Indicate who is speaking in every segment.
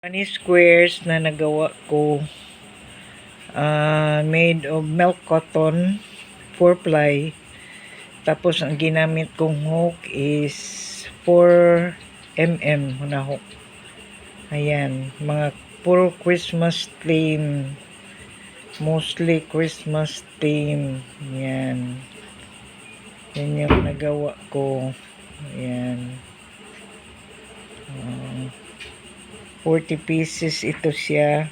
Speaker 1: Bunny squares na nagawa ko, made of milk cotton, 4-ply. Tapos ang ginamit kong hook is 4mm na hook. Ayan, mga puro Christmas theme. Mostly Christmas theme. Ayan. Yan yung nagawa ko. Ayan. 40 pieces ito siya.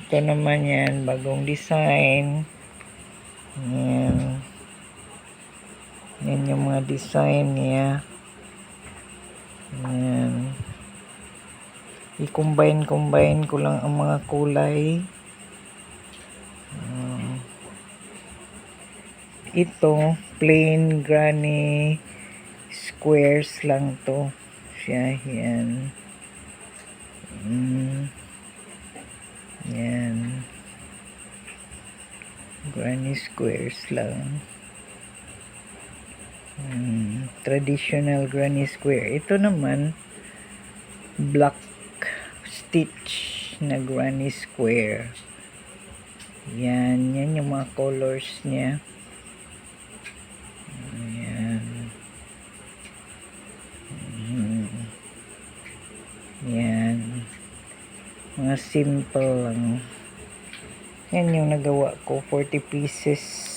Speaker 1: Ito naman yan, bagong design. Ayan. Yan yung mga design niya. Ayan. I-combine ko lang ang mga kulay. Ito, plain granny squares lang to. Siya, yan. Yan. Granny squares lang. Traditional granny square. Ito naman, black stitch na granny square. Yan. Yan yung mga colors niya. Yan. Yan. Mga simple lang. Yan yung nagawa ko. 40 pieces.